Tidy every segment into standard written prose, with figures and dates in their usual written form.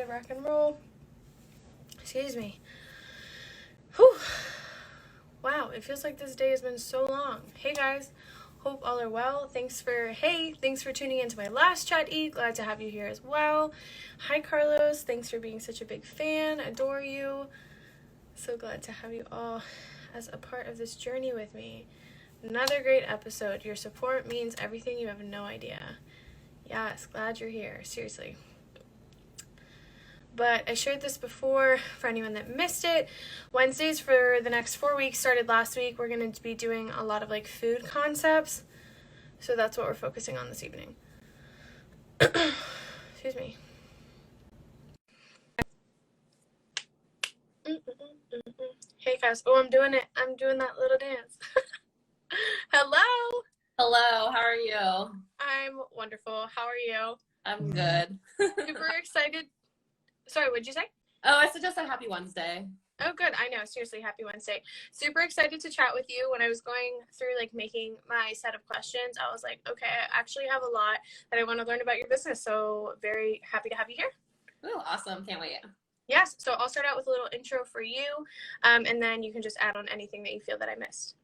rock and roll. Excuse me. Whew. Wow, it feels like this day has been so long. Hey guys, hope all are well. Thanks for tuning into my last Chat E. Glad to have you here as well. Hi Carlos, thanks for being such a big fan. Adore you. So glad to have you all as a part of this journey with me. Another great episode. Your support means everything, you have no idea. Yes, glad you're here. Seriously. But I shared this before for anyone that missed it. Wednesdays for the next 4 weeks started last week. We're going to be doing a lot of like food concepts. So that's what we're focusing on this evening. Excuse me. Hey Cass. Oh, I'm doing it. I'm doing that little dance. Hello. Hello, how are you? I'm wonderful. How are you? I'm good. Super excited. Sorry, what'd you say? Oh, I said happy Wednesday. Oh, good. I know. Seriously, happy Wednesday. Super excited to chat with you. When I was going through like making my set of questions, I was like, okay, I actually have a lot that I want to learn about your business. So very happy to have you here. Oh, awesome. Can't wait. Yes. So I'll start out with a little intro for you, and then you can just add on anything that you feel that I missed.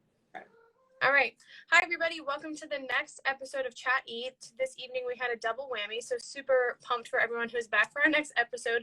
All right. Hi, everybody. Welcome to the next episode of Chat E. This evening, we had a double whammy, so super pumped for everyone who is back for our next episode.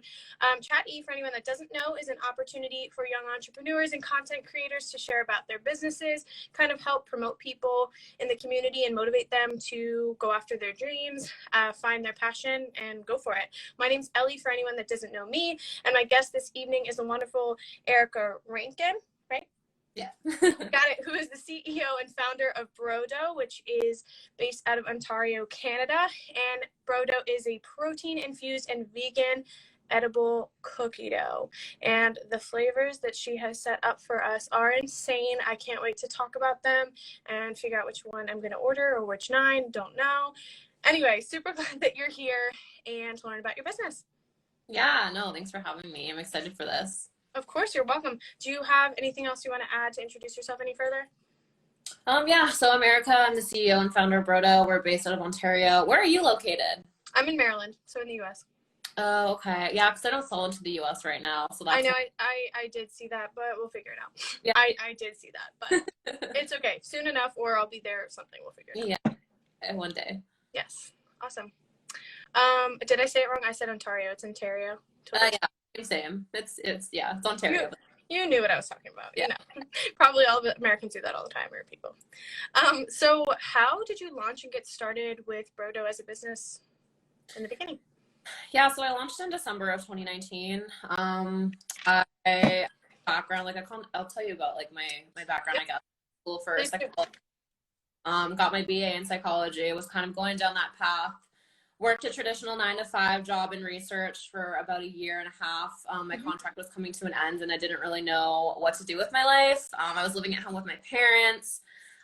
Chat E, for anyone that doesn't know, is an opportunity for young entrepreneurs and content creators to share about their businesses, kind of help promote people in the community and motivate them to go after their dreams, find their passion, and go for it. My name's Ellie, for anyone that doesn't know me, and my guest this evening is the wonderful Erica Rankin, right? Yeah. Got it. Who is the CEO and founder of Brodo, which is based out of Ontario, Canada. And Brodo is a protein-infused and vegan edible cookie dough. And the flavors that she has set up for us are insane. I can't wait to talk about them and figure out which one I'm going to order or which 9. Don't know. Anyway, super glad that you're here and to learn about your business. Yeah, no, thanks for having me. I'm excited for this. Of course, you're welcome. Do you have anything else you want to add to introduce yourself any further? Yeah, so America, I'm the CEO and founder of Brodo. We're based out of Ontario. Where are you located? I'm in Maryland, so in the U.S. Oh, okay. Yeah, because I don't sell into the U.S. right now. So that's I know, I did see that, but we'll figure it out. Yeah. I did see that, but it's okay. Soon enough, or I'll be there or something. We'll figure it out. Yeah, one day. Yes. Awesome. Did I say it wrong? I said Ontario. It's Ontario. Yeah, same. It's Ontario. You knew what I was talking about. Yeah. You know. Probably all the Americans do that all the time, or people. So how did you launch and get started with Brodo as a business in the beginning? Yeah, so I launched in December of 2019. I background, like I'll tell you about like my background. I got school for psychology. Got my BA in psychology. Was kind of going down that path. Worked a traditional 9-to-5 job in research for about 1.5 years. My contract was coming to an end and I didn't really know what to do with my life. I was living at home with my parents.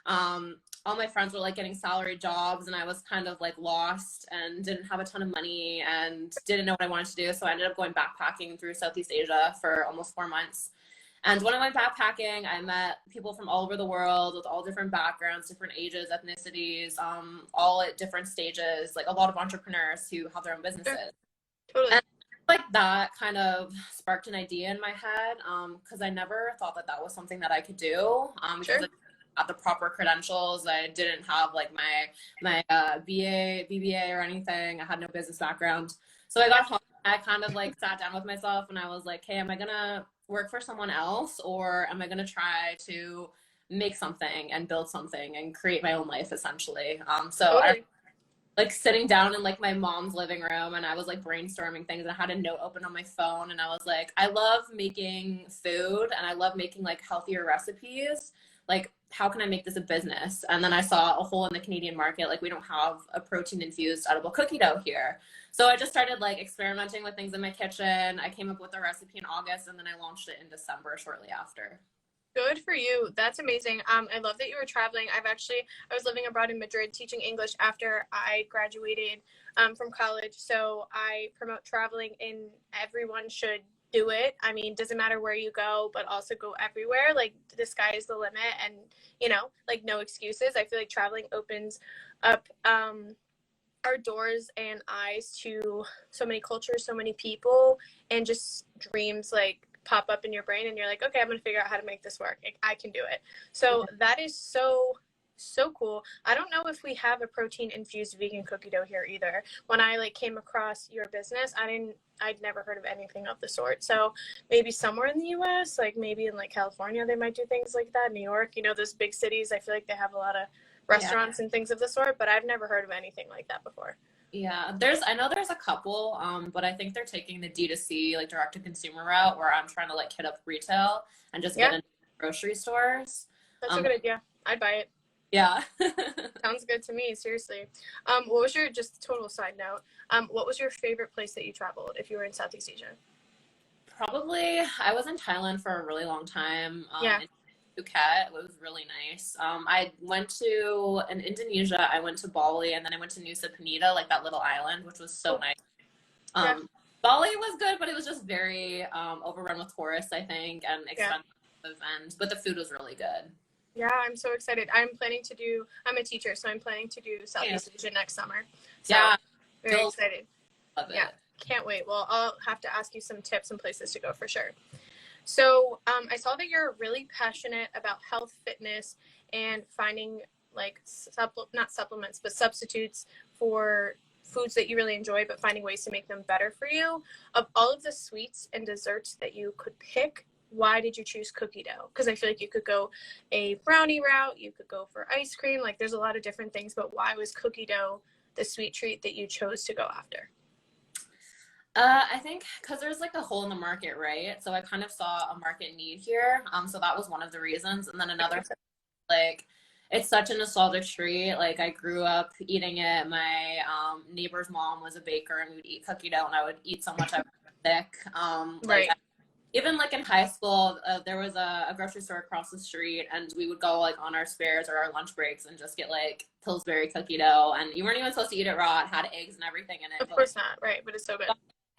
All my friends were like getting salary jobs and I was kind of like lost and didn't have a ton of money and didn't know what I wanted to do. So I ended up going backpacking through Southeast Asia for almost 4 months. And when I went backpacking, I met people from all over the world with all different backgrounds, different ages, ethnicities, all at different stages, like a lot of entrepreneurs who have their own businesses. Totally. And like that kind of sparked an idea in my head because I never thought that was something that I could do because I had the proper credentials. I didn't have like my BA, BBA or anything. I had no business background. So I got home. I kind of like sat down with myself and I was like, hey, am I going to work for someone else or am I going to try to make something and build something and create my own life essentially? So I like sitting down in like my mom's living room and I was like brainstorming things and I had a note open on my phone and I was like, I love making food and I love making like healthier recipes. Like, how can I make this a business? And then I saw a hole in the Canadian market. Like, we don't have a protein infused edible cookie dough here. So I just started like experimenting with things in my kitchen. I came up with a recipe in August and then I launched it in December shortly after. Good for you. That's amazing. I love that you were traveling. I was living abroad in Madrid teaching English after I graduated from college. So I promote traveling and everyone should do it. I mean, doesn't matter where you go, but also go everywhere. Like the sky is the limit and, you know, like no excuses. I feel like traveling opens up our doors and eyes to so many cultures, so many people, and just dreams like pop up in your brain and you're like, okay, I'm gonna figure out how to make this work. I can do it. So that is so cool. I don't know if we have a protein infused vegan cookie dough here either. When I like came across your business, I'd never heard of anything of the sort. So maybe somewhere in the US, like maybe in like California, they might do things like that. New York, you know, those big cities, I feel like they have a lot of restaurants and things of the sort, but I've never heard of anything like that before. Yeah, I know there's a couple, but I think they're taking the D2C, like direct to consumer route, where I'm trying to like hit up retail and just get into grocery stores. That's a good idea. I'd buy it. Yeah. Sounds good to me, seriously. What was your, just total side note, what was your favorite place that you traveled if you were in Southeast Asia? Probably, I was in Thailand for a really long time. In Phuket. It was really nice. I went in Indonesia, I went to Bali, and then I went to Nusa Penida, like that little island, which was so nice. Bali was good, but it was just very overrun with tourists, I think, and expensive, but the food was really good. Yeah, I'm so excited. I'm a teacher, so I'm planning to do Southeast Asia next summer. So, very excited. Love it. Yeah, can't wait. Well, I'll have to ask you some tips and places to go for sure. So I saw that you're really passionate about health, fitness, and finding like not supplements, but substitutes for foods that you really enjoy, but finding ways to make them better for you. Of all of the sweets and desserts that you could pick, why did you choose cookie dough? Because I feel like you could go a brownie route, you could go for ice cream, like there's a lot of different things, but why was cookie dough the sweet treat that you chose to go after? I think because there's like a hole in the market, right? So I kind of saw a market need here. So that was one of the reasons. And then another, like, it's such a nostalgic treat. Like, I grew up eating it. My neighbor's mom was a baker, and we would eat cookie dough, and I would eat so much I was sick. Like, even like in high school, there was a grocery store across the street, and we would go like on our spares or our lunch breaks and just get like Pillsbury cookie dough. And you weren't even supposed to eat it raw. It had eggs and everything in it. Of course not, right? But it's so good.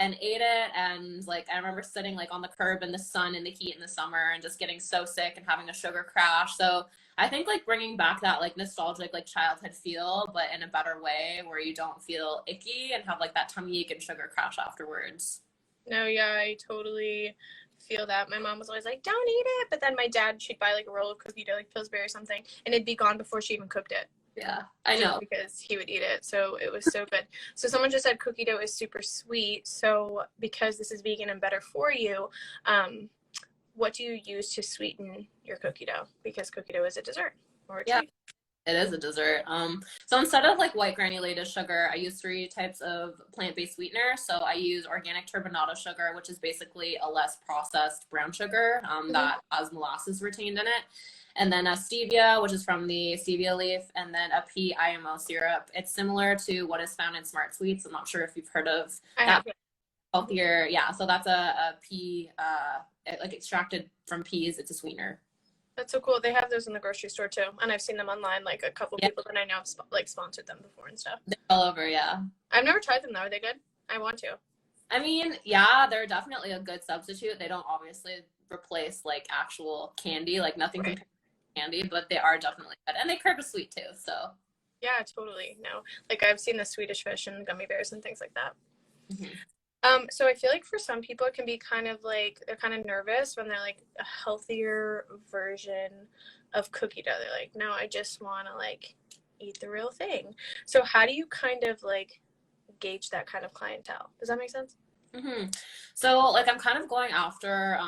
And ate it, and like I remember sitting like on the curb in the sun in the heat in the summer and just getting so sick and having a sugar crash. So I think like bringing back that like nostalgic like childhood feel, but in a better way where you don't feel icky and have like that tummy ache and sugar crash afterwards. No, yeah, I totally feel that. My mom was always like, don't eat it, but then my dad, she'd buy like a roll of cookie dough, like Pillsbury or something, and it'd be gone before she even cooked it. Yeah, I know. Because he would eat it. So it was so good. So someone just said cookie dough is super sweet. So because this is vegan and better for you, what do you use to sweeten your cookie dough? Because cookie dough is a dessert or a treat. It is a dessert. So instead of like white granulated sugar, I use 3 types of plant-based sweetener. So I use organic turbinado sugar, which is basically a less processed brown sugar that has molasses retained in it. And then a stevia, which is from the stevia leaf, and then a pea IMO syrup. It's similar to what is found in Smart Sweets. I'm not sure if you've heard of that. Healthier. Yeah, so that's a pea, like extracted from peas. It's a sweetener. That's so cool. They have those in the grocery store too, and I've seen them online. Like a couple people that I know have like sponsored them before and stuff. They're all over, yeah. I've never tried them though. Are they good? I want to. I mean, yeah, they're definitely a good substitute. They don't obviously replace like actual candy, like nothing compared to candy, but they are definitely good, and they curb a sweet too. So yeah, totally. No, like I've seen the Swedish fish and gummy bears and things like that. So I feel like for some people it can be kind of like they're kind of nervous when they're like a healthier version of cookie dough. They're like, no, I just want to like eat the real thing. So how do you kind of like gauge that kind of clientele? Does that make sense? So like I'm kind of going after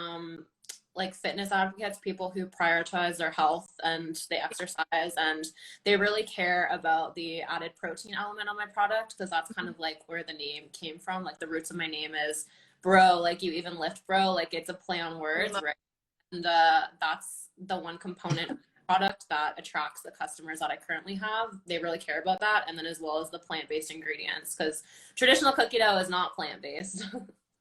like fitness advocates, people who prioritize their health and they exercise and they really care about the added protein element on my product, because that's kind of like where the name came from. Like the roots of my name is bro, like you even lift bro, like it's a play on words, right? And that's the one component of the product that attracts the customers that I currently have. They really care about that, and then as well as the plant-based ingredients, because traditional cookie dough is not plant-based.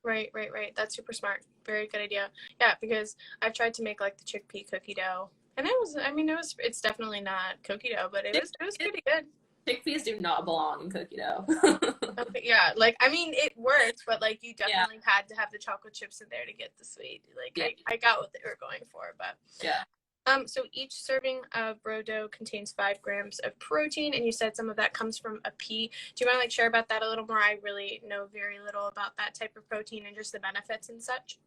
Right. That's super smart. Very good idea. Yeah, because I've tried to make like the chickpea cookie dough, and it's definitely not cookie dough, but it was pretty good. Chickpeas do not belong in cookie dough. Okay, yeah, like I mean it works, but like you definitely had to have the chocolate chips in there to get the sweet. Like I got what they were going for, but So each serving of bro dough contains 5 grams of protein, and you said some of that comes from a pea. Do you want to like share about that a little more? I really know very little about that type of protein and just the benefits and such.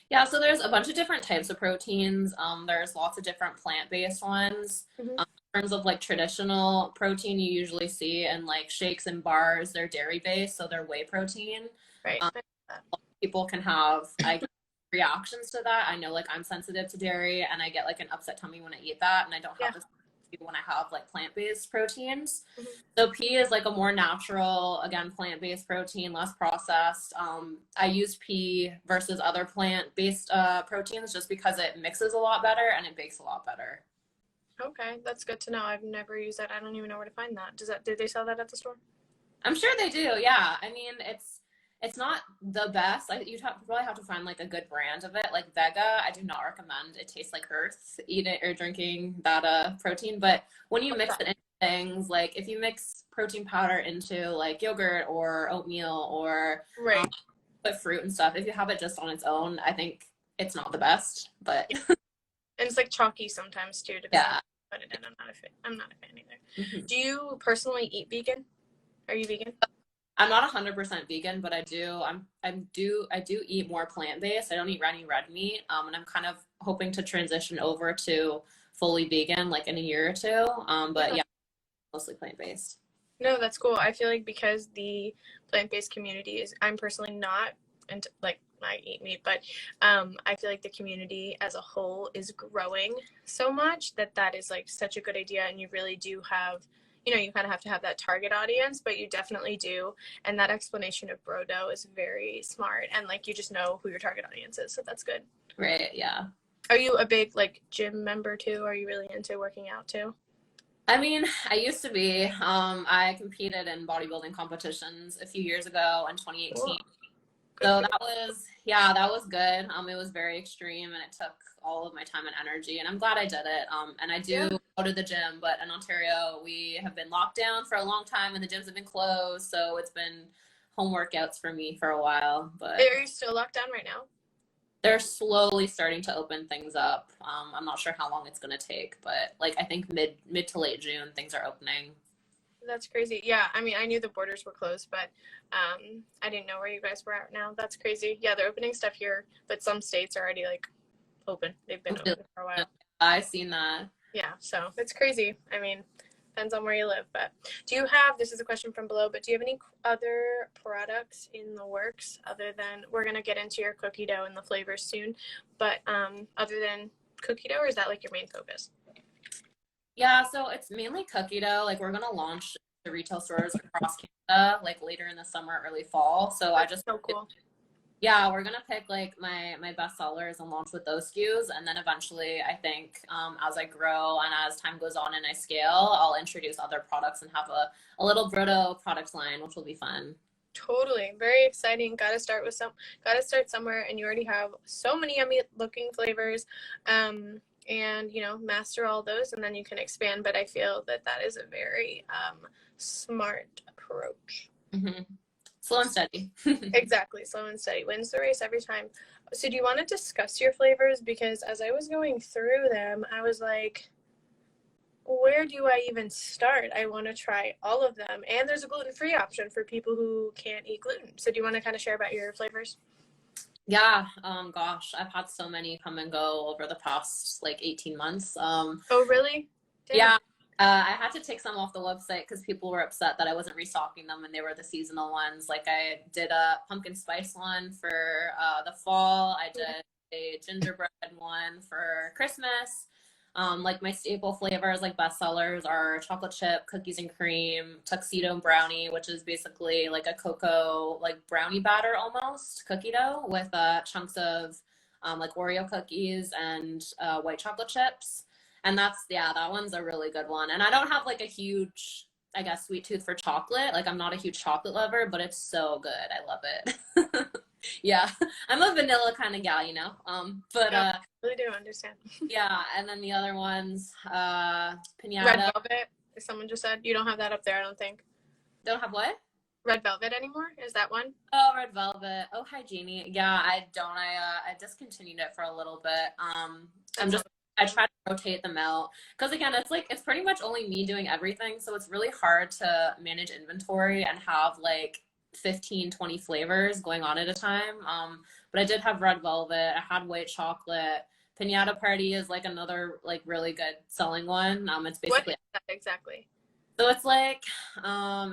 Yeah, so there's a bunch of different types of proteins. There's lots of different plant-based ones. Mm-hmm. In terms of like traditional protein, you usually see in like shakes and bars, they're dairy-based, so they're whey protein. Right. People can have reactions to that. I know like I'm sensitive to dairy and I get like an upset tummy when I eat that, and I don't have this when I have like plant-based proteins. Mm-hmm. So pea is like a more natural, again, plant-based protein, less processed. I use pea versus other plant-based proteins just because it mixes a lot better and it bakes a lot better. Okay, that's good to know. I've never used that. I don't even know where to find that. Did they sell that at the store? I'm sure they do. Yeah. I mean, it's not the best. Probably have to find like a good brand of it. Like Vega, I do not recommend. It tastes like earth. Eat it or drinking that protein. But when you mix it into things, like if you mix protein powder into like yogurt or oatmeal or put fruit and stuff, if you have it just on its own, I think it's not the best. But and it's like chalky sometimes too. Yeah. Put it in. I'm not a fan either. Mm-hmm. Do you personally eat vegan? Are you vegan? I'm not 100% vegan, but I do eat more plant-based. I don't eat any red meat. And I'm kind of hoping to transition over to fully vegan like in a year or two. But yeah, mostly plant-based. No, that's cool. I feel like because the plant-based community is, I'm personally not, and like I eat meat, but I feel like the community as a whole is growing so much that is like such a good idea, and you really do have, you know, you kind of have to have that target audience, but you definitely do. And that explanation of bro dough is very smart, and like you just know who your target audience is, so that's good. Right. Yeah. Are you a big like gym member too? Are you really into working out too? I mean, I used to be. I competed in bodybuilding competitions a few years ago in 2018. Cool. So that was good. It was very extreme and it took all of my time and energy, and I'm glad I did it. And I do go to the gym, but in Ontario, we have been locked down for a long time and the gyms have been closed. So it's been home workouts for me for a while. But are you still locked down right now? They're slowly starting to open things up. I'm not sure how long it's going to take, but like I think mid to late June, things are opening. That's crazy. Yeah, I mean, I knew the borders were closed, but I didn't know where you guys were at now. That's crazy. Yeah, they're opening stuff here, but some states are already like open. They've been open for a while. I've seen that. Yeah, so it's crazy. I mean, depends on where you live. But do you have, this is a question from below, but do you have any other products in the works other than, we're going to get into your cookie dough and the flavors soon, but other than cookie dough, or is that like your main focus? Yeah, so it's mainly cookie dough. Like we're gonna launch the retail stores across Canada, like later in the summer, early fall. So That's so cool. Yeah, we're gonna pick like my best sellers and launch with those SKUs, and then eventually, I think as I grow and as time goes on and I scale, I'll introduce other products and have a little Brodo product line, which will be fun. Totally, very exciting. Gotta start somewhere, and you already have so many yummy looking flavors. And you know, master all those and then you can expand, but I feel that is a very smart approach. Mm-hmm. Slow and steady. Exactly, slow and steady wins the race every time. So do you want to discuss your flavors? Because as I was going through them, I was like, where do I even start? I want to try all of them, and there's a gluten-free option for people who can't eat gluten. So do you want to kind of share about your flavors? Yeah, gosh, I've had so many come and go over the past like 18 months. Oh, really? Damn. Yeah, I had to take some off the website because people were upset that I wasn't restocking them and they were the seasonal ones. Like I did a pumpkin spice one for the fall. I did a gingerbread one for Christmas. Like my staple flavors, like bestsellers, are chocolate chip, cookies and cream, tuxedo brownie, which is basically like a cocoa, like brownie batter almost, cookie dough with chunks of like Oreo cookies and white chocolate chips. And that one's a really good one. And I don't have like a huge, I guess, sweet tooth for chocolate. Like I'm not a huge chocolate lover, but it's so good. I love it. Yeah, I'm a vanilla kind of gal, you know. But I really do understand. Yeah, and then the other ones, pinata. Red velvet. Someone just said you don't have that up there. I don't think. Don't have what? Red velvet anymore? Is that one? Oh, red velvet. Oh, hi, Jeannie. Yeah, I don't. I discontinued it for a little bit. I try to rotate them out because again, it's pretty much only me doing everything. So it's really hard to manage inventory and have like 15, 20 flavors going on at a time. But I did have red velvet. I had white chocolate. Piñata Party is like another like really good selling one. It's basically what is that exactly? so it's like,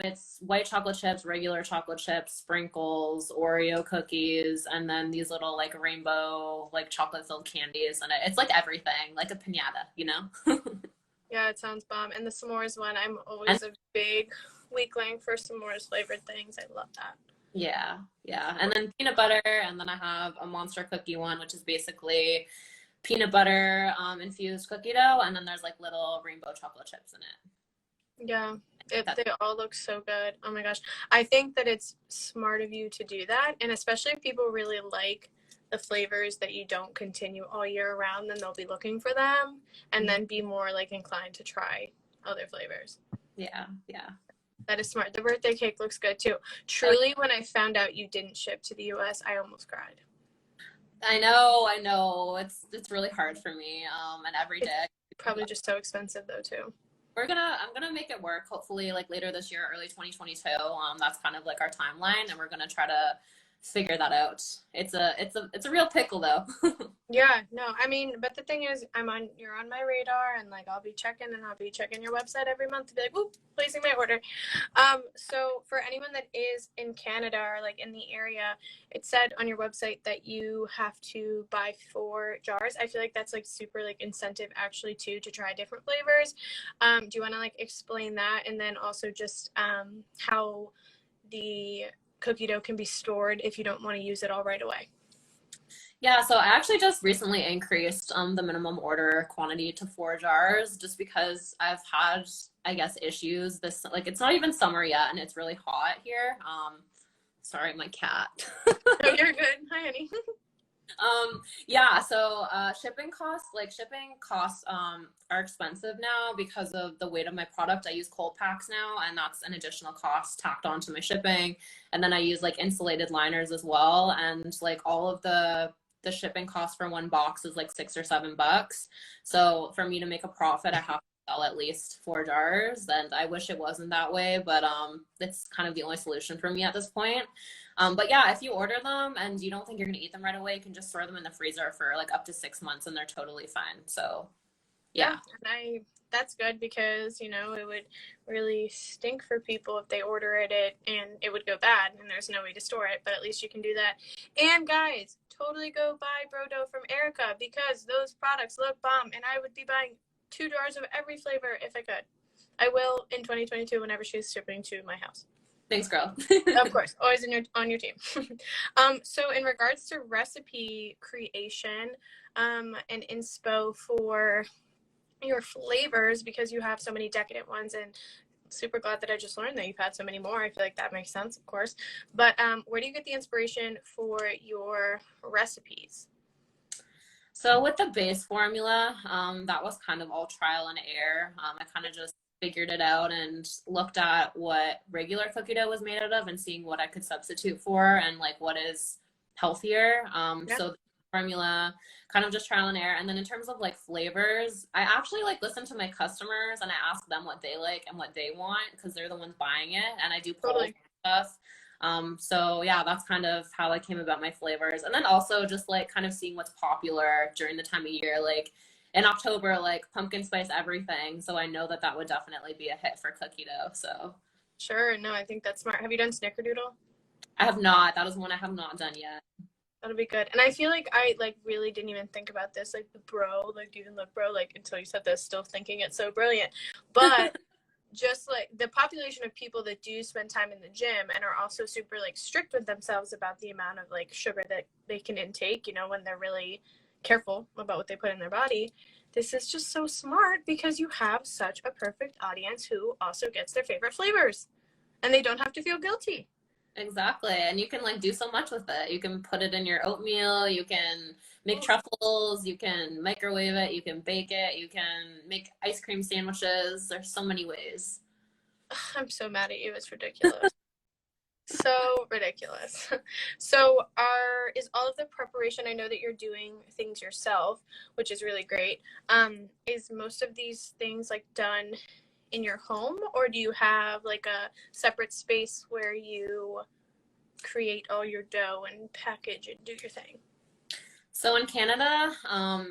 it's white chocolate chips, regular chocolate chips, sprinkles, Oreo cookies, and then these little like rainbow, like chocolate filled candies. And it's like everything, like a piñata, you know? Yeah, it sounds bomb. And the s'mores one, I'm always a big weakling for s'mores flavored things. I love that. Yeah, yeah. And then peanut butter, and then I have a monster cookie one, which is basically peanut butter infused cookie dough, and then there's like little rainbow chocolate chips in it. Yeah, they all look so good. Oh my gosh. I think that it's smart of you to do that. And especially if people really like the flavors that you don't continue all year around, then they'll be looking for them and then be more like inclined to try other flavors. Yeah, yeah. That is smart. The birthday cake looks good too. Truly, when I found out you didn't ship to the US, I almost cried. I know. It's really hard for me. And every day. It's probably just so expensive though too. I'm gonna make it work, hopefully like later this year, early 2022. That's kind of like our timeline, and we're gonna try to figure that out. It's a real pickle though. Yeah, no, I mean, but the thing is, you're on my radar, and like I'll be checking your website every month to be like, whoop, placing my order. So for anyone that is in Canada or like in the area, it said on your website that you have to buy 4 jars. I feel like that's like super like incentive actually to try different flavors. Do you want to like explain that, and then also just how the cookie dough can be stored if you don't want to use it all right away? Yeah, so I actually just recently increased the minimum order quantity to 4 jars just because I've had, I guess, issues this like it's not even summer yet and it's really hot here. Sorry, my cat. Oh, you're good. Hi, honey. Yeah, so shipping costs are expensive now because of the weight of my product. I use cold packs now, and that's an additional cost tacked onto my shipping. And then I use like insulated liners as well, and like all of the shipping cost for one box is like $6 or $7. So for me to make a profit, I have to sell at least 4 jars, and I wish it wasn't that way, but it's kind of the only solution for me at this point. But yeah, if you order them and you don't think you're gonna eat them right away, you can just store them in the freezer for like up to 6 months and they're totally fine. So yeah. And that's good because, you know, it would really stink for people if they order it and it would go bad and there's no way to store it, but at least you can do that. And guys, totally go buy Bro Dough from Erica because those products look bomb, and I would be buying 2 jars of every flavor if I could. I will in 2022 whenever she's shipping to my house. Thanks, girl. Of course, always on your team. So in regards to recipe creation and inspo for your flavors, because you have so many decadent ones, and super glad that I just learned that you've had so many more. I feel like that makes sense, of course. But where do you get the inspiration for your recipes? So with the base formula, that was kind of all trial and error. I kind of just figured it out and looked at what regular cookie dough was made out of and seeing what I could substitute for and like what is healthier. So the formula, kind of just trial and error. And then in terms of like flavors, I actually like listen to my customers and I ask them what they like and what they want because they're the ones buying it, and I do polls and stuff. So yeah, that's kind of how I came about my flavors. And then also just like kind of seeing what's popular during the time of year, like in October, like pumpkin spice everything. So I know that would definitely be a hit for cookie dough. So sure. No, I think that's smart. Have you done snickerdoodle? I have not. That is one I have not done yet. That'll be good. And I feel like I like really didn't even think about this, like the bro, like do you even look bro, like until you said this, still thinking it's so brilliant. But just like the population of people that do spend time in the gym and are also super like strict with themselves about the amount of like sugar that they can intake, you know, when they're really careful about what they put in their body. This is just so smart because you have such a perfect audience who also gets their favorite flavors and they don't have to feel guilty. Exactly. And you can like do so much with it. You can put it in your oatmeal, you can make truffles, you can microwave it, you can bake it, you can make ice cream sandwiches. There's so many ways. I'm so mad at you. It's ridiculous. So ridiculous. So is all of the preparation, I know that you're doing things yourself, which is really great. Is most of these things like done in your home, or do you have like a separate space where you create all your dough and package and do your thing? So in Canada,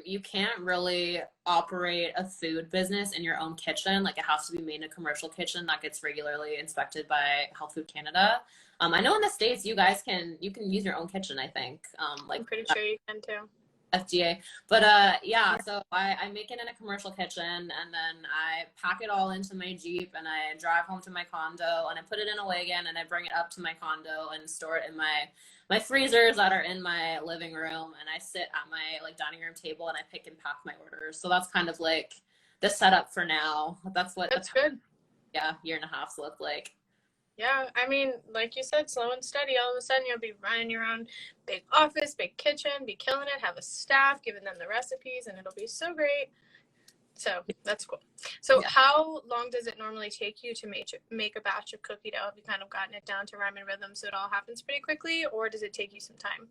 you can't really operate a food business in your own kitchen. Like it has to be made in a commercial kitchen that gets regularly inspected by Health Food Canada. I know in the States you can use your own kitchen, I think. Like I'm pretty sure you can too. FDA. But yeah, so I make it in a commercial kitchen and then I pack it all into my Jeep and I drive home to my condo and I put it in a wagon and I bring it up to my condo and store it in my freezers that are in my living room, and I sit at my like dining room table and I pick and pack my orders. So that's kind of like the setup for now. That's good. Yeah, year and a half's look like. Yeah, I mean, like you said, slow and steady. All of a sudden, you'll be running your own big office, big kitchen, be killing it, have a staff, giving them the recipes, and it'll be so great. So that's cool. So Yeah. how long does it normally take you to make a batch of cookie dough? Have you kind of gotten it down to rhyme and rhythm so it all happens pretty quickly, or does it take you some time?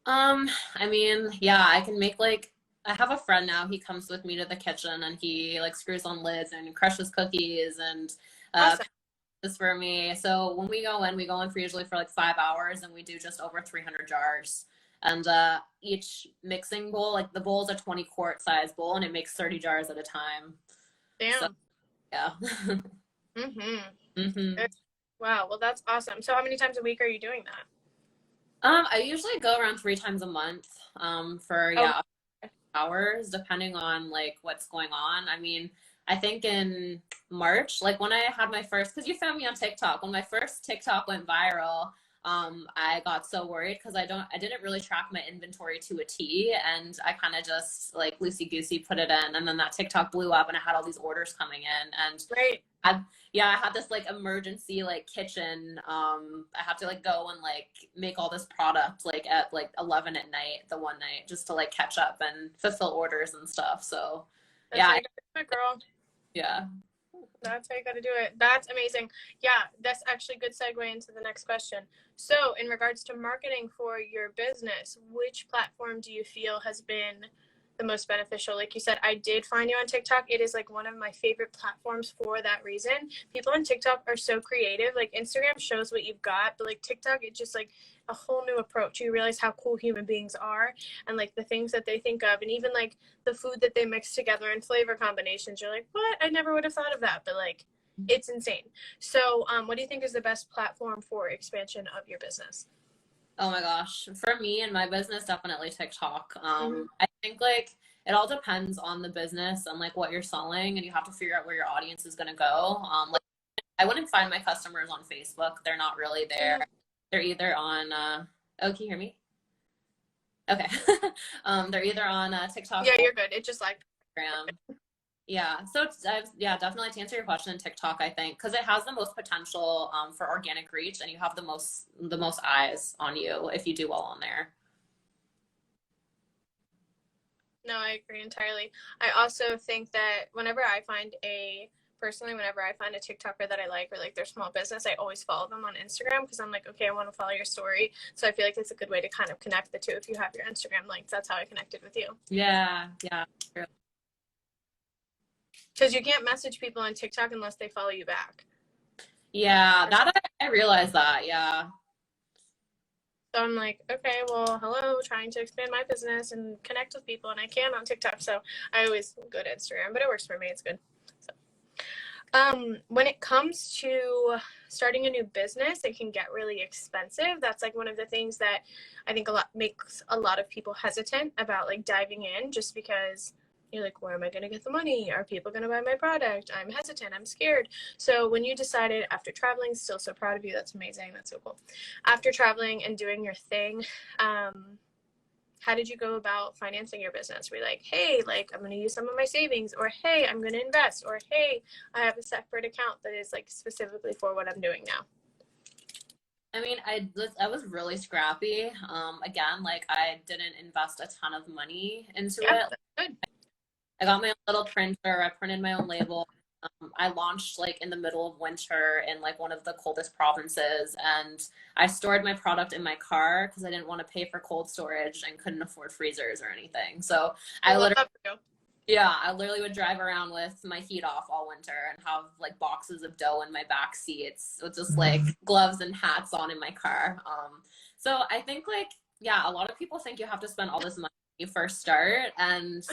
I mean, yeah, I can make like I have a friend now. He comes with me to the kitchen and he like screws on lids and crushes cookies and Awesome. this for me. So when we go in for usually for like 5 hours and we do just over 300 jars. And each mixing bowl, like the bowl is a 20 quart size bowl and it makes 30 jars at a time. Damn. So, yeah. Wow. Well, that's awesome. So how many times a week are you doing that? I usually go around 3 times a month for hours, depending on like what's going on. I mean, I think in March, like when I had my first, because you found me on TikTok, when my first TikTok went viral, I got so worried because I didn't really track my inventory to a T, and I kind of just like loosey goosey put it in, and then that TikTok blew up, and I had all these orders coming in, and Right. I had this like emergency like kitchen. I had to like go and like make all this product like at like 11 at night the one night just to like catch up and fulfill orders and stuff. So That's how you gotta do it, girl. Yeah. That's how you gotta do it. That's amazing. Yeah, that's actually a good segue into the next question. So in regards to marketing for your business, which platform do you feel has been the most beneficial? Like you said, I did find you on TikTok. It is like one of my favorite platforms for that reason. People on TikTok are so creative. Like Instagram shows what you've got, but like TikTok, it's just like a whole new approach. You realize how cool human beings are and like the things that they think of, and even like the food that they mix together and flavor combinations. You're like, what? I never would have thought of that, but like it's insane. So what do you think is the best platform for expansion of your business? Oh my gosh. For me and my business, definitely TikTok. I think like it all depends on the business and like what you're selling, and you have to figure out where your audience is gonna go. Like I wouldn't find my customers on Facebook. They're not really there. They're either on oh, can you hear me? Okay. They're either on TikTok. Yeah, you're good. It just like Instagram. Yeah, so yeah, definitely to answer your question, TikTok, I think, because it has the most potential for organic reach, and you have the most eyes on you if you do well on there. No, I agree entirely. I also think that whenever I find a TikToker that I like, or like their small business, I always follow them on Instagram because I'm like, okay, I want to follow your story. So I feel like it's a good way to kind of connect the two if you have your Instagram links. That's how I connected with you. Yeah. True. Because you can't message people on TikTok unless they follow you back. Yeah, I realized that. Yeah. So I'm like, okay, well, hello, trying to expand my business and connect with people, and I can on TikTok. So I always go to Instagram, but it works for me. It's good. So, when it comes to starting a new business, it can get really expensive. That's like one of the things that I think makes a lot of people hesitant about like diving in, just because you're like, where am I going to get the money? Are people going to buy my product? I'm hesitant. I'm scared. So when you decided after traveling, still so proud of you. That's amazing. That's so cool. After traveling and doing your thing, how did you go about financing your business? Were you like, hey, like I'm going to use some of my savings, or hey, I'm going to invest, or hey, I have a separate account that is like specifically for what I'm doing now? I mean, I was really scrappy. Again, like I didn't invest a ton of money into it. Good. I got my own little printer. I printed my own label. I launched like in the middle of winter in like one of the coldest provinces, and I stored my product in my car because I didn't want to pay for cold storage and couldn't afford freezers or anything. So I literally, yeah, I literally would drive around with my heat off all winter and have like boxes of dough in my back seats with just like gloves and hats on in my car. So I think like, yeah, a lot of people think you have to spend all this money when you first start, and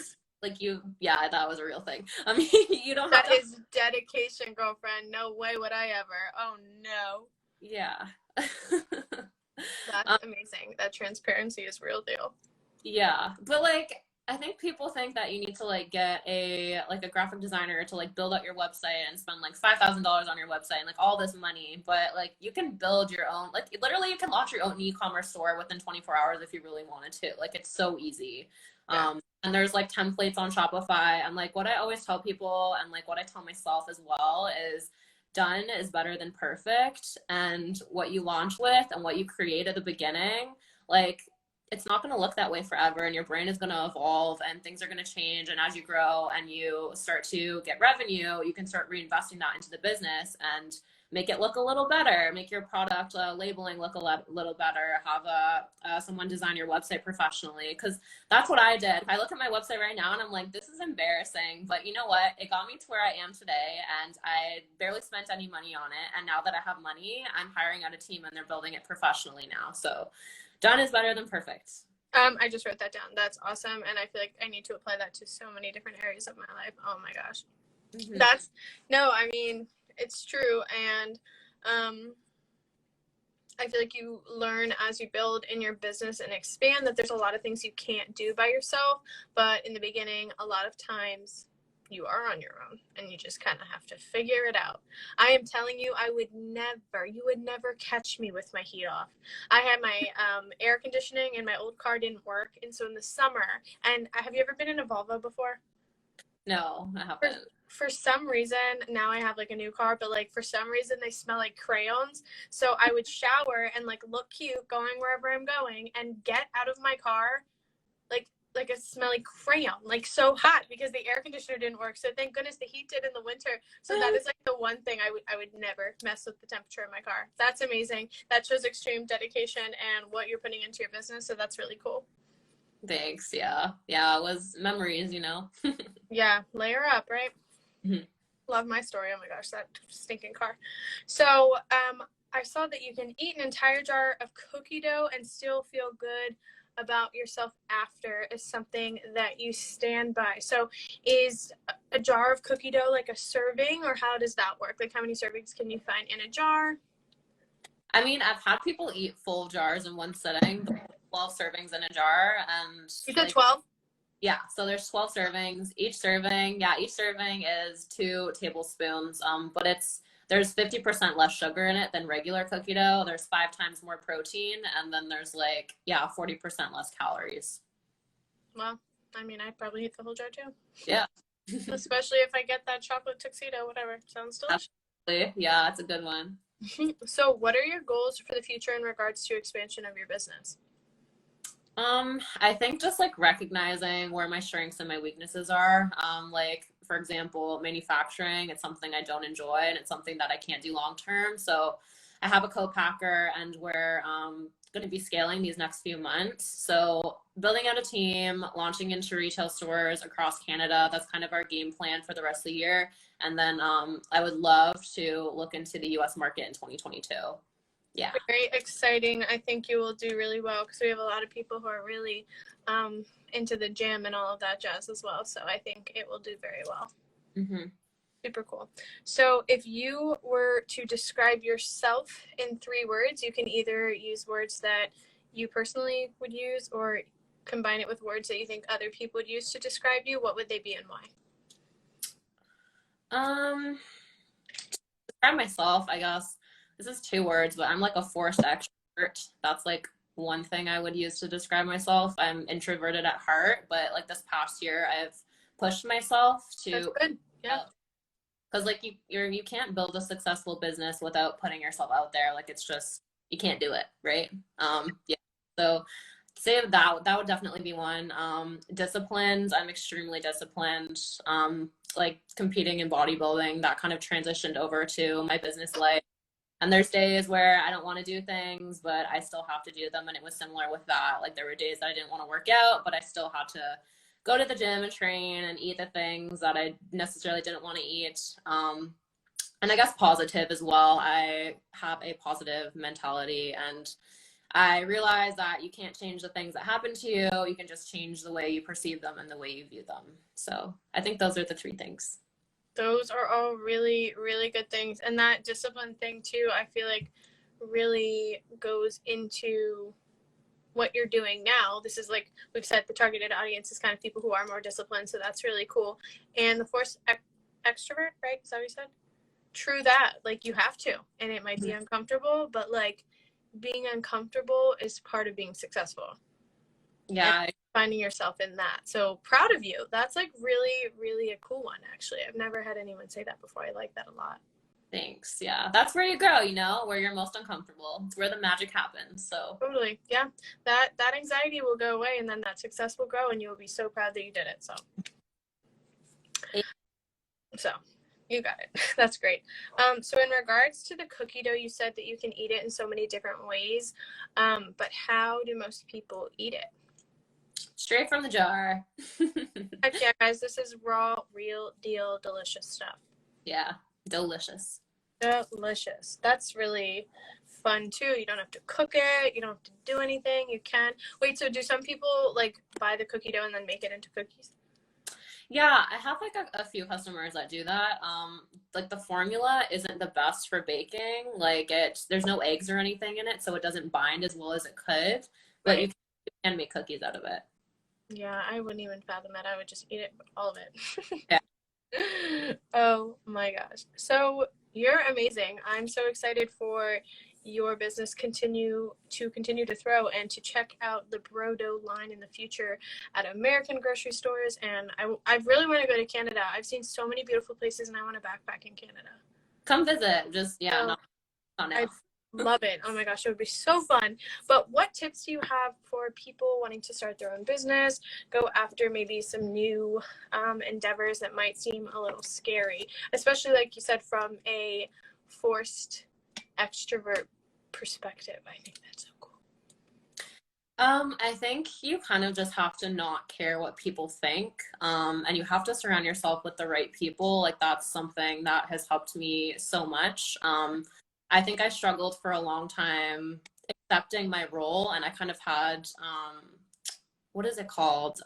like yeah, that was a real thing. I mean, you don't have that is dedication, girlfriend. No way would I ever. Oh no. Yeah. That's amazing. That transparency is real deal. Yeah, but like I think people think that you need to like get a graphic designer to like build out your website and spend like $5,000 on your website and like all this money, but like you can build your own, like literally you can launch your own e-commerce store within 24 hours if you really wanted to. Like it's so easy. Yeah. And there's like templates on Shopify, and like what I always tell people and like what I tell myself as well is done is better than perfect, and what you launch with and what you create at the beginning, like it's not going to look that way forever, and your brand is going to evolve and things are going to change. And as you grow and you start to get revenue, you can start reinvesting that into the business and make it look a little better, make your product labeling look a little better, have someone design your website professionally. Because that's what I did. I look at my website right now and I'm like, this is embarrassing, but you know what, it got me to where I am today, and I barely spent any money on it. And now that I have money, I'm hiring out a team and they're building it professionally now. So done is better than perfect. I just wrote that down. That's awesome. And I feel like I need to apply that to so many different areas of my life. Oh my gosh. Mm-hmm. I mean, it's true. And I feel like you learn as you build in your business and expand that there's a lot of things you can't do by yourself. But in the beginning, a lot of times you are on your own and you just kind of have to figure it out. I am telling you, you would never catch me with my heat off. I had my air conditioning and my old car didn't work. And so in the summer, and have you ever been in a Volvo before? No, I haven't. For some reason, now I have like a new car, but like for some reason they smell like crayons. So I would shower and like look cute going wherever I'm going and get out of my car like a smelly crayon, like so hot because the air conditioner didn't work. So thank goodness the heat did in the winter. So that is like the one thing I would never mess with the temperature of my car. That's amazing. That shows extreme dedication and what you're putting into your business. So that's really cool. Thanks. Yeah. It was memories, you know. Yeah, layer up, right? Mm-hmm. Love my story. Oh my gosh, that stinking car. So I saw that you can eat an entire jar of cookie dough and still feel good about yourself after is something that you stand by. So is a jar of cookie dough like a serving, or how does that work? Like how many servings can you find in a jar? I mean, I've had people eat full jars in one sitting, 12 servings in a jar. And you said 12? Yeah, so there's 12 servings. Each serving is 2 tablespoons. But there's 50% less sugar in it than regular cookie dough. There's 5 times more protein, and then there's 40% less calories. Well, I mean, I'd probably eat the whole jar too. Yeah. Especially if I get that chocolate tuxedo, whatever. Sounds delicious. Absolutely. Yeah, it's a good one. So what are your goals for the future in regards to expansion of your business? I think just like recognizing where my strengths and my weaknesses are. Like for example, manufacturing, it's something I don't enjoy and it's something that I can't do long term. So I have a co-packer and we're going to be scaling these next few months. So building out a team, launching into retail stores across Canada, that's kind of our game plan for the rest of the year. And then I would love to look into the US market in 2022. Yeah. Very exciting. I think you will do really well because we have a lot of people who are really into the gym and all of that jazz as well. So I think it will do very well. Mm-hmm. Super cool. So if you were to describe yourself in 3 words, you can either use words that you personally would use or combine it with words that you think other people would use to describe you. What would they be and why? Describe myself, I guess. This is 2 words, but I'm like a forced extrovert. That's like one thing I would use to describe myself. I'm introverted at heart, but like this past year, I've pushed myself to. That's good. Yeah. Because like you can't build a successful business without putting yourself out there. Like it's just you can't do it, right? Yeah. So say that would definitely be one. Disciplines, I'm extremely disciplined. Like competing in bodybuilding, that kind of transitioned over to my business life. And there's days where I don't want to do things, but I still have to do them. And it was similar with that. Like there were days that I didn't want to work out, but I still had to go to the gym and train and eat the things that I necessarily didn't want to eat. And I guess positive as well. I have a positive mentality, and I realize that you can't change the things that happen to you. You can just change the way you perceive them and the way you view them. So I think those are the three things. Those are all really, really good things. And that discipline thing too, I feel like really goes into what you're doing now. This is like we've said, the targeted audience is kind of people who are more disciplined. So that's really cool. And the force extrovert, right? Is that what you said? True that. Like you have to. And it might be uncomfortable, but like being uncomfortable is part of being successful. Yeah. And finding yourself in that. So proud of you. That's like really, really a cool one, actually. I've never had anyone say that before. I like that a lot. Thanks. Yeah. That's where you grow, where you're most uncomfortable. It's where the magic happens. So totally. Yeah. That anxiety will go away, and then that success will grow, and you will be so proud that you did it. So you got it. That's great. So in regards to the cookie dough, you said that you can eat it in so many different ways. But how do most people eat it? Straight from the jar. Heck yeah, guys. This is raw, real deal, delicious stuff. Yeah. Delicious. Delicious. That's really fun too. You don't have to cook it. You don't have to do anything. You can. Wait, so do some people like buy the cookie dough and then make it into cookies? Yeah, I have like a few customers that do that. Like the formula isn't the best for baking. Like there's no eggs or anything in it, so it doesn't bind as well as it could. But Right. you can make cookies out of it. Yeah, I wouldn't even fathom that. I would just eat it, all of it. Yeah. Oh my gosh. So you're amazing. I'm so excited for your business continue to throw and to check out the Bro Dough line in the future at American grocery stores. And I really want to go to Canada. I've seen so many beautiful places, and I want to backpack in Canada. Come visit. Just not now. I love it. Oh my gosh, it would be so fun. But what tips do you have for people wanting to start their own business, go after maybe some new endeavors that might seem a little scary, especially like you said, from a forced extrovert perspective? I think that's so cool. I think you kind of just have to not care what people think. And you have to surround yourself with the right people. Like that's something that has helped me so much. I think I struggled for a long time accepting my role, and I kind of had, what is it called?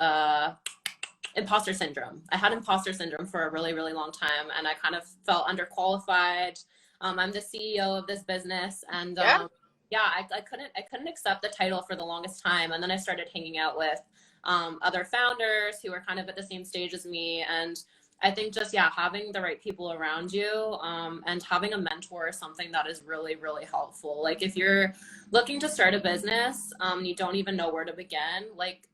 Imposter syndrome. I had imposter syndrome for a really, really long time, and I kind of felt underqualified. I'm the CEO of this business, and I couldn't accept the title for the longest time. And then I started hanging out with other founders who were kind of at the same stage as me, and I think just having the right people around you and having a mentor is something that is really, really helpful. Like if you're looking to start a business, you don't even know where to begin, like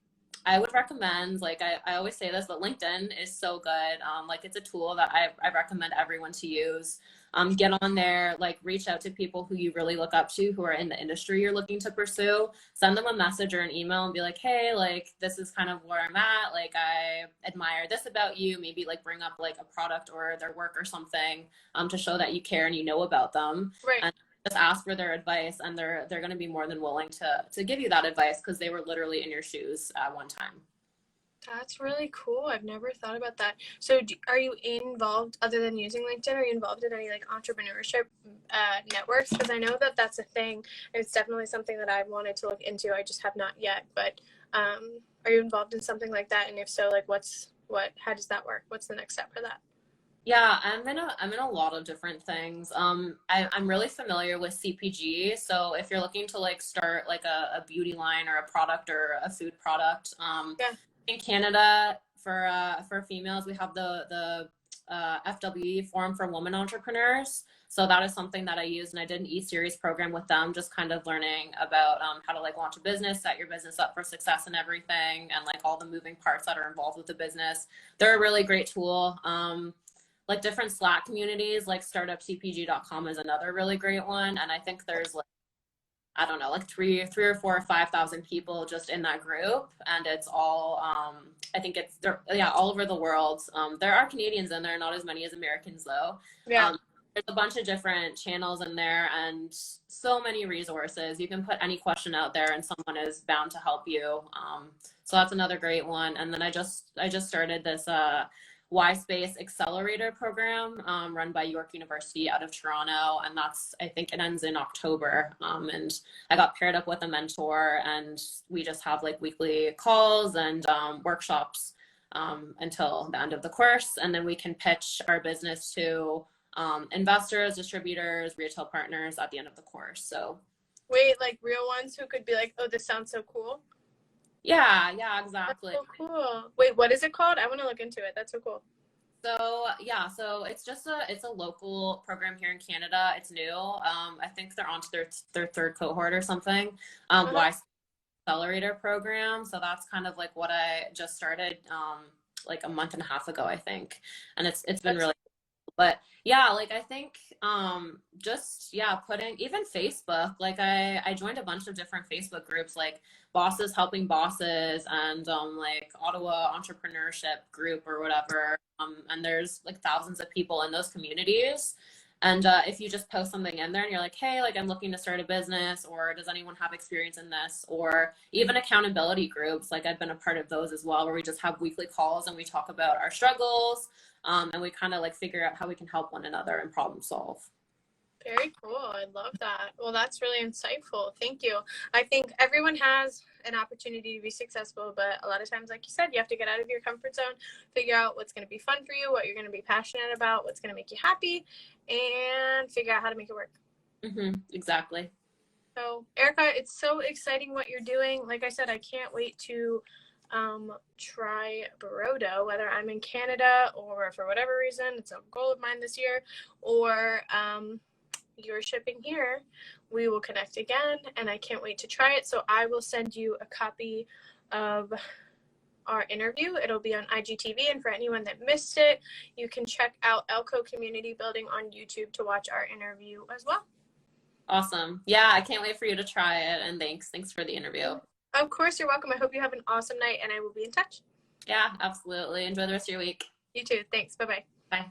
I would recommend, like I always say this, but LinkedIn is so good. Like it's a tool that I recommend everyone to use. Get on there, like reach out to people who you really look up to, who are in the industry you're looking to pursue. Send them a message or an email and be like, hey, like this is kind of where I'm at. Like I admire this about you. Maybe like bring up like a product or their work or something to show that you care and you know about them. Right. And just ask for their advice, and they're going to be more than willing to give you that advice because they were literally in your shoes at one time. That's really cool. I've never thought about that. So are you involved, other than using LinkedIn, are you involved in any like entrepreneurship networks? Because I know that that's a thing, and it's definitely something that I've wanted to look into. I just have not yet. But are you involved in something like that? And if so, like how does that work? What's the next step for that? Yeah, I'm in a lot of different things. I'm really familiar with CPG. So if you're looking to like start like a beauty line or a product or a food product, in Canada for females, we have the FWE Forum for Women Entrepreneurs. So that is something that I use, and I did an E-Series program with them, just kind of learning about how to like launch a business, set your business up for success and everything, and like all the moving parts that are involved with the business. They're a really great tool. Like different Slack communities, like startupcpg.com is another really great one. And I think there's like, I don't know, like three or four or 5,000 people just in that group. And it's all, I think yeah, all over the world. There are Canadians in there, not as many as Americans though. Yeah. There's a bunch of different channels in there and so many resources. You can put any question out there and someone is bound to help you. So that's another great one. And then I just started this, Y Space Accelerator program run by York University out of Toronto, and I think it ends in October. And I got paired up with a mentor, and we just have like weekly calls and workshops until the end of the course, and then we can pitch our business to investors, distributors, retail partners at the end of the course. So wait, like real ones who could be like, oh, this sounds so cool. Yeah, exactly. That's so cool. Wait, what is it called? I want to look into it. That's so cool. So yeah, so it's just it's a local program here in Canada. It's new. I think they're on to their third cohort or something. Y Accelerator program. So that's kind of like what I just started like a month and a half ago, I think. And it's been really, but yeah, like I think just putting even Facebook, like I joined a bunch of different Facebook groups like Bosses Helping Bosses and like Ottawa Entrepreneurship Group or whatever, and there's like thousands of people in those communities. And if you just post something in there and you're like, hey, like I'm looking to start a business, or does anyone have experience in this, or even accountability groups, like I've been a part of those as well, where we just have weekly calls and we talk about our struggles, and we kind of like figure out how we can help one another and problem solve. Very cool. I love that. Well, that's really insightful. Thank you. I think everyone has an opportunity to be successful, but a lot of times, like you said, you have to get out of your comfort zone, figure out what's going to be fun for you, what you're going to be passionate about, what's going to make you happy, and figure out how to make it work. Exactly. So, Erica, it's so exciting what you're doing. Like I said, I can't wait to try Barodo, whether I'm in Canada or for whatever reason, it's a goal of mine this year, or you're shipping here, we will connect again, and I can't wait to try it. So I will send you a copy of our interview. It'll be on IGTV, and for anyone that missed it, you can check out Elko Community Building on YouTube to watch our interview as well. Awesome. Yeah, I can't wait for you to try it, and thanks for the interview. Of course, you're welcome. I hope you have an awesome night, and I will be in touch. Yeah, absolutely. Enjoy the rest of your week. You too. Thanks. Bye-bye. Bye.